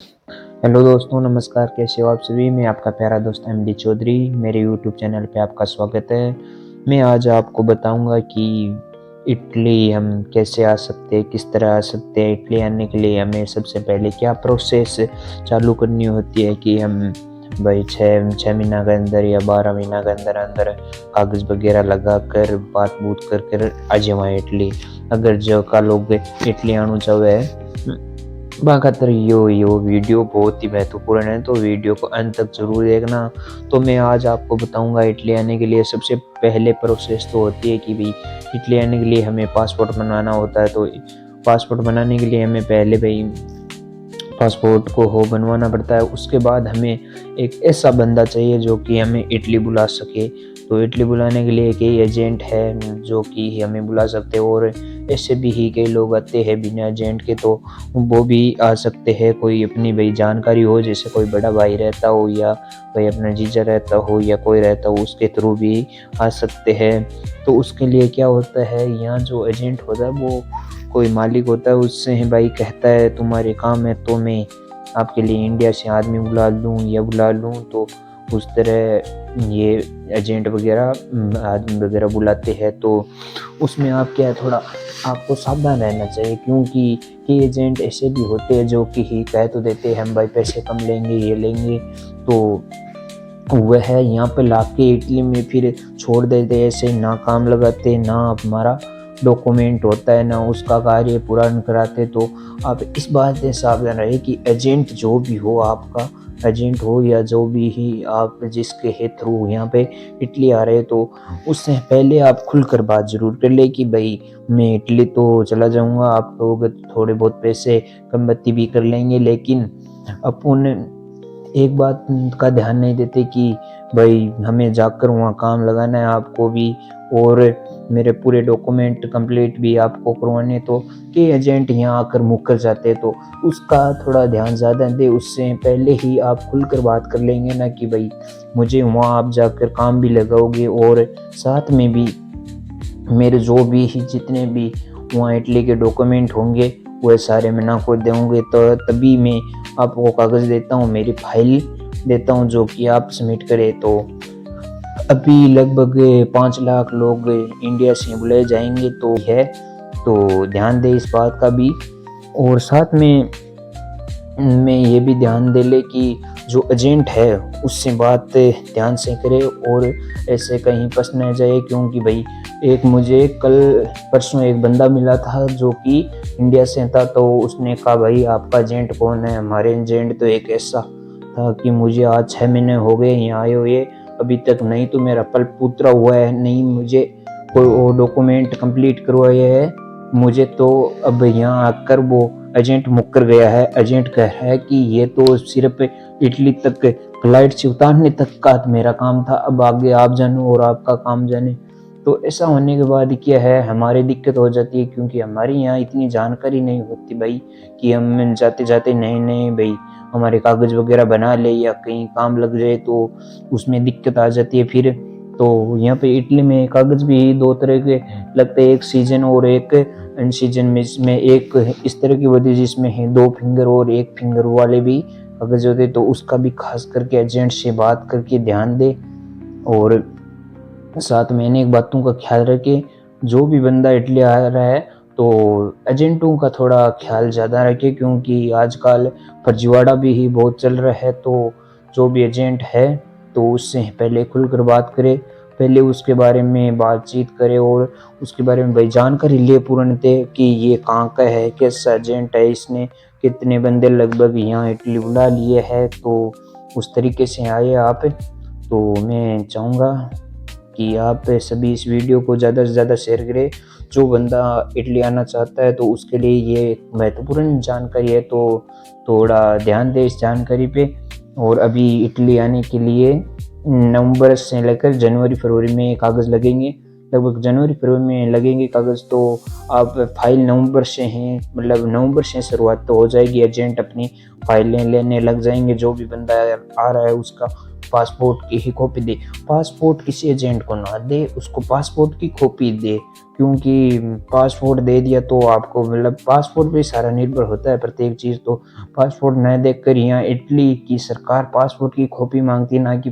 Hello दोस्तों, नमस्कार। कैसे हो आप सभी। मैं आपका प्यारा दोस्त एमडी चौधरी। मेरे यूट्यूब चैनल पे आपका स्वागत है। मैं आज आपको बताऊंगा कि इटली हम कैसे आ सकते हैं, किस तरह आ सकते हैं। इटली आने के लिए हमें सबसे पहले क्या प्रोसेस चालू करनी होती है कि हम भाई छः महीना के अंदर या 12 महीना के अंदर अंदर कागज़ वगैरह लगा कर बात बूत कर आ जाए इटली। अगर जो का लोग इटली आना चाहे खातर यो वीडियो बहुत ही महत्वपूर्ण है, तो वीडियो को अंत तक जरूर देखना। तो मैं आज आपको बताऊंगा इटली आने के लिए सबसे पहले प्रोसेस तो होती है कि भाई इटली आने के लिए हमें पासपोर्ट बनवाना होता है। तो पासपोर्ट बनाने के लिए हमें पहले भाई पासपोर्ट को हो बनवाना पड़ता है। उसके बाद हमें एक ऐसा बंदा चाहिए जो कि हमें इटली बुला सके। तो इटली बुलाने के लिए कई एजेंट है जो कि हमें बुला सकते हैं, और ऐसे भी ही कई लोग आते हैं बिना एजेंट के, तो वो भी आ सकते हैं। कोई अपनी भाई जानकारी हो, जैसे कोई बड़ा भाई रहता हो या कोई अपना जीजा रहता हो या कोई रहता हो, उसके थ्रू भी आ सकते हैं। तो उसके लिए क्या होता है, यहाँ जो एजेंट होता है वो कोई मालिक होता है, उससे है भाई कहता है तुम्हारे काम है तो मैं आपके लिए इंडिया से आदमी बुला लूँ या बुला लूँ। तो उस तरह ये एजेंट वगैरह आदमी वगैरह बुलाते हैं। तो उसमें आप क्या है, थोड़ा आपको सावधान रहना चाहिए, क्योंकि ये एजेंट ऐसे भी होते हैं जो कि ही कह तो देते हैं हम भाई पैसे कम लेंगे ये लेंगे, तो वह यहाँ पे लाके इटली में फिर छोड़ देते, ऐसे ना काम लगाते ना हमारा डॉक्यूमेंट होता है ना उसका कार्य पूरा कराते। तो आप इस बात से सावधान रहे कि एजेंट जो भी हो, आपका एजेंट हो या जो भी ही आप जिसके है थ्रू यहाँ पे इटली आ रहे, तो उससे पहले आप खुलकर बात जरूर कर ले कि भाई मैं इटली तो चला जाऊँगा, आप लोग थोड़े बहुत पैसे कम बत्ती भी कर लेंगे, लेकिन अपन एक बात का ध्यान नहीं देते कि भाई हमें जाकर वहाँ काम लगाना है आपको भी, और मेरे पूरे डॉक्यूमेंट कंप्लीट भी आपको करवाने। तो के एजेंट यहाँ आकर मुकर जाते हैं, तो उसका थोड़ा ध्यान ज़्यादा दे। उससे पहले ही आप खुलकर बात कर लेंगे ना कि भाई मुझे वहाँ आप जाकर काम भी लगाओगे, और साथ में भी मेरे जो भी जितने भी वहाँ इटली के डॉक्यूमेंट होंगे वह सारे मैं ना को दूँगे। तो तभी मैं आपको कागज़ देता हूँ, मेरी फाइल देता हूँ जो कि आप सबमिट करें। तो अभी लगभग 5 लाख लोग इंडिया से बुलाए जाएंगे, तो है तो ध्यान दे इस बात का भी। और साथ में मैं ये भी ध्यान दे ले कि जो एजेंट है उससे बात ध्यान से करे और ऐसे कहीं फंस न जाए, क्योंकि भाई एक मुझे कल परसों एक बंदा मिला था जो कि इंडिया से था। तो उसने कहा भाई आपका एजेंट कौन है। हमारे एजेंट तो एक ऐसा था कि मुझे आज 6 महीने हो गए यहाँ आए हुए, अभी तक नहीं तो मेरा पल पुत्रा हुआ है, नहीं मुझे कोई वो डॉक्यूमेंट कंप्लीट करवाए है। मुझे तो अब यहाँ आकर वो एजेंट मुकर गया है। एजेंट कह रहा है कि ये तो सिर्फ इटली तक फ्लाइट से उतारने तक का मेरा काम था, अब आगे आप जानो और आपका काम जाने। तो ऐसा होने के बाद क्या है, हमारी दिक्कत हो जाती है, क्योंकि हमारे यहाँ इतनी जानकारी नहीं होती भाई कि हम जाते जाते नए नए भाई हमारे कागज वगैरह बना ले या कहीं काम लग जाए तो उसमें दिक्कत आ जाती है फिर। तो यहाँ पे इटली में कागज भी दो तरह के लगते हैं, एक सीजन और एक अन सीजन में। इसमें एक इस तरह की होती है जिसमें है 2 फिंगर और 1 फिंगर वाले भी कागज होते, तो उसका भी खास करके एजेंट से बात करके ध्यान दे। और साथ में अनेक बातों का ख्याल रखे, जो भी बंदा इटली आ रहा है तो एजेंटों का थोड़ा ख्याल ज़्यादा रखे, क्योंकि आजकल फर्जीवाड़ा भी ही बहुत चल रहा है। तो जो भी एजेंट है तो उससे पहले खुलकर बात करे, पहले उसके बारे में बातचीत करे और उसके बारे में भाई जानकारी ले पूर्णतः कि ये कहाँ का है, कैसा एजेंट है, इसने कितने बंदे लगभग यहाँ इटली बुला लिए है। तो उस तरीके से आए आप। तो मैं चाहूँगा कि आप सभी इस वीडियो को ज़्यादा से ज़्यादा शेयर करें। जो बंदा इटली आना चाहता है तो उसके लिए ये महत्वपूर्ण जानकारी है, तो थोड़ा ध्यान दें इस जानकारी पे। और अभी इटली आने के लिए नवंबर से लेकर जनवरी फरवरी में कागज़ लगेंगे, लगभग जनवरी फरवरी में लगेंगे कागज़। तो आप फाइल नवंबर से हैं, मतलब नवंबर से शुरुआत तो हो जाएगी, एजेंट अपनी फाइलें लेने लग जाएंगे जो भी बंदा आ रहा है उसका। पासपोर्ट की ही कॉपी दे। पासपोर्ट किसी एजेंट को ना दे, उसको पासपोर्ट की कॉपी दे, क्योंकि पासपोर्ट दे दिया तो आपको मतलब पासपोर्ट पे सारा निर्भर होता है प्रत्येक चीज़। तो पासपोर्ट न देखकर यहाँ इटली की सरकार पासपोर्ट की कॉपी मांगती है, ना कि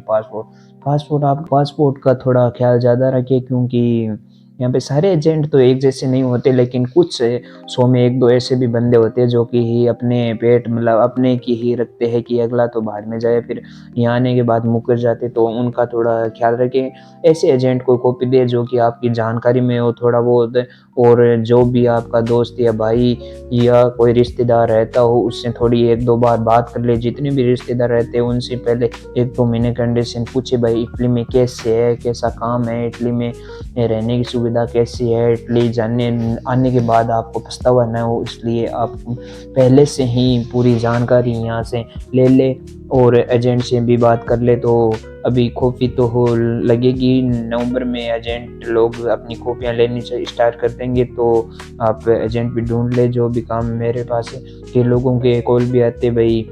आप पासपोर्ट का थोड़ा ख्याल ज़्यादा रखें, क्योंकि यहाँ पे सारे एजेंट तो एक जैसे नहीं होते, लेकिन कुछ 100 में 1-2 ऐसे भी बंदे होते हैं जो कि ही अपने पेट मतलब अपने की ही रखते हैं कि अगला तो भाड़ में जाए, फिर यहाँ आने के बाद मुकर जाते, तो उनका थोड़ा ख्याल रखें। ऐसे एजेंट को कॉपी दे जो कि आपकी जानकारी में हो थोड़ा बहुत, और जो भी आपका दोस्त या भाई या कोई रिश्तेदार रहता हो उससे थोड़ी 1-2 बार बात कर ले। जितने भी रिश्तेदार रहते हैं उनसे पहले 1-2 महीने कंडीशन पूछे, भाई इटली में कैसे है, कैसा काम है, इटली में रहने की सुविधा कैसी है। इटली जाने आने के बाद आपको पछतावा न हो, इसलिए आप पहले से ही पूरी जानकारी यहाँ से ले ले और एजेंट से भी बात कर ले। तो अभी कॉपी तो हो लगेगी, नवंबर में एजेंट लोग अपनी कॉपियाँ लेनी स्टार्ट कर देंगे, तो आप एजेंट भी ढूंढ ले। जो भी काम मेरे पास है कि लोगों के कॉल भी आते, भाई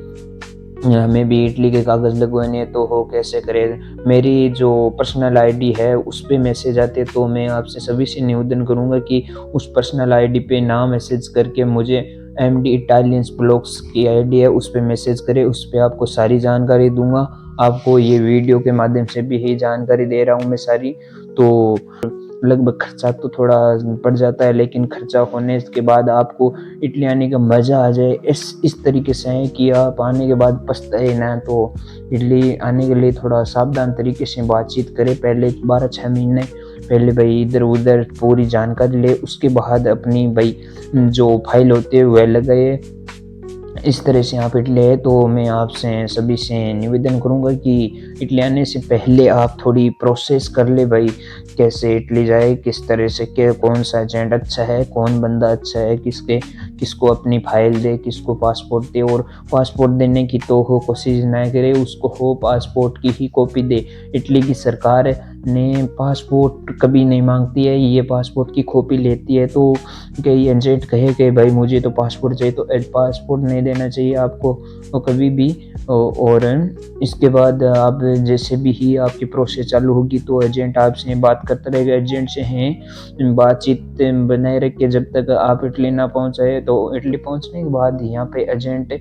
हमें भी इटली के कागज़ लगवाने तो हो कैसे करें। मेरी जो पर्सनल आईडी है उस पे मैसेज आते, तो मैं आपसे सभी से निवेदन करूंगा कि उस पर्सनल आईडी पे ना मैसेज करके मुझे एमडी इटालियंस ब्लॉग्स की आईडी है उस पे मैसेज करें, उस पे आपको सारी जानकारी दूंगा। आपको ये वीडियो के माध्यम से भी ही जानकारी दे रहा हूँ मैं सारी। तो लगभग खर्चा तो थोड़ा पड़ जाता है, लेकिन खर्चा होने के बाद आपको इटली आने का मज़ा आ जाए। इस तरीके से है कि आप आने के बाद पछताए ना। तो इटली आने के लिए थोड़ा सावधान तरीके से बातचीत करें, पहले 12-6 महीने पहले भाई इधर उधर पूरी जानकारी ले, उसके बाद अपनी भाई जो फाइल होते हैं वह लगाए। इस तरह से आप इटली आए तो मैं आपसे सभी से निवेदन करूंगा कि इटली आने से पहले आप थोड़ी प्रोसेस कर ले भाई, कैसे इटली जाए, किस तरह से के कौन सा एजेंट अच्छा है, कौन बंदा अच्छा है, किसको अपनी फाइल दे, किसको पासपोर्ट दे। और पासपोर्ट देने की तो हो कोशिश ना करे, उसको हो पासपोर्ट की ही कॉपी दे। इटली की सरकार ने पासपोर्ट कभी नहीं मांगती है, ये पासपोर्ट की कॉपी लेती है। तो कई एजेंट कहे कि भाई मुझे तो पासपोर्ट चाहिए, तो पासपोर्ट नहीं देना चाहिए आपको कभी भी। और इसके बाद आप जैसे भी ही आपकी प्रोसेस चालू होगी तो एजेंट आपसे बात करता रहेगा। एजेंट से हैं बातचीत बनाए रख के जब तक आप इटली ना पहुंचाए। तो इटली पहुंचने के बाद यहाँ पे एजेंट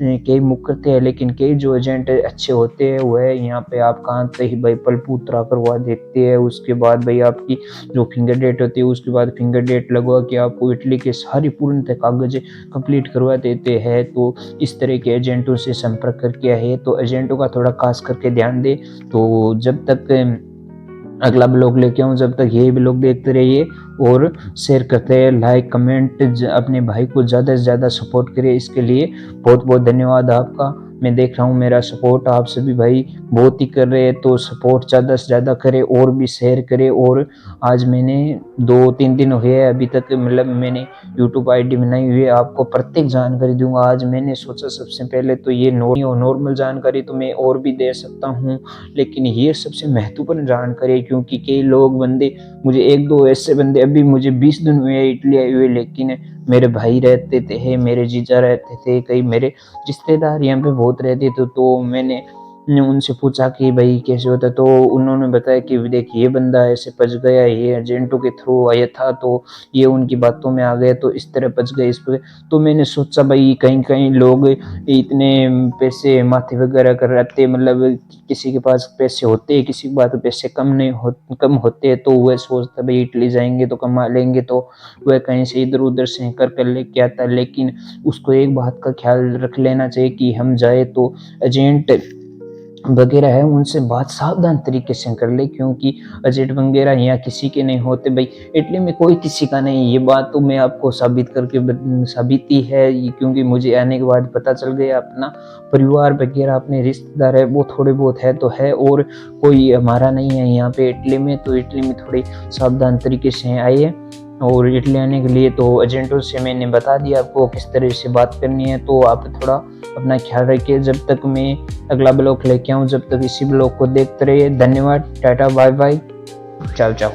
कई मुकरते हैं, लेकिन कई जो एजेंट अच्छे होते हैं वह यहाँ पे आपका आते ही भाई पलपूतरा करवा देते हैं। उसके बाद भाई आपकी जो फिंगर डेट होती है उसके बाद फिंगर डेट लगवा के आपको इटली के सारी पूर्णतः कागज कंप्लीट करवा देते हैं। तो इस तरह के एजेंटों से संपर्क करके है, तो एजेंटों का थोड़ा खास करके ध्यान दे। तो जब तक अगला ब्लॉग लेके आऊँ, जब तक यही ब्लॉग देखते रहिए और शेयर करते हैं, लाइक कमेंट, अपने भाई को ज़्यादा से ज़्यादा सपोर्ट करिए। इसके लिए बहुत बहुत धन्यवाद आपका। मैं देख रहा हूँ मेरा सपोर्ट आप सभी भाई बहुत ही कर रहे हैं, तो सपोर्ट ज़्यादा से ज़्यादा करें और भी शेयर करें। और आज मैंने 2-3 दिन हुए अभी तक मतलब मैंने यूट्यूब आईडी बनाई हुई है, आपको प्रत्येक जानकारी दूंगा। आज मैंने सोचा सबसे पहले तो ये नॉर्मल जानकारी तो मैं और भी दे सकता हूँ, लेकिन ये सबसे महत्वपूर्ण जानकारी है, क्योंकि कई लोग बंदे मुझे 1-2 ऐसे बंदे अभी मुझे 20 दिन हुए इटली आए हुए, लेकिन मेरे भाई रहते थे, मेरे जीजा रहते थे, कई मेरे रिश्तेदार यहाँ पे बहुत रहते थे। तो मैंने उनसे पूछा कि भाई कैसे होता है, तो उन्होंने बताया कि देखिए ये बंदा ऐसे पच गया, ये एजेंटों के थ्रू आया था, तो ये उनकी बातों में आ गया, तो इस तरह पच गए इस पर। तो मैंने सोचा भाई कहीं कहीं लोग इतने पैसे माथे वगैरह कर रहे, मतलब किसी के पास पैसे होते हैं, किसी के पास पैसे कम होते हैं, तो वह सोचता भाई इटली जाएंगे तो कमा लेंगे, तो वह कहीं से इधर उधर से कर लेके आता। लेकिन उसको एक बात का ख्याल रख लेना चाहिए कि हम जाए तो एजेंट वगैरह है उनसे बात सावधान तरीके से कर ले, क्योंकि एजेंट वगैरह यहाँ किसी के नहीं होते भाई, इटली में कोई किसी का नहीं। ये बात तो मैं आपको साबिती है, क्योंकि मुझे आने के बाद पता चल गया। अपना परिवार वगैरह अपने रिश्तेदार है वो थोड़े बहुत है तो है, और कोई हमारा नहीं है यहाँ पे इटली में। तो इटली में थोड़ी सावधान तरीके से आइए। और इटली आने के लिए तो एजेंटों से मैंने बता दिया आपको किस तरह से बात करनी है, तो आप थोड़ा अपना ख्याल रखिए। जब तक मैं अगला ब्लॉग लेके आऊँ, जब तक इसी ब्लॉग को देखते रहिए। धन्यवाद, टाटा, बाय बाय, चाओ चाओ।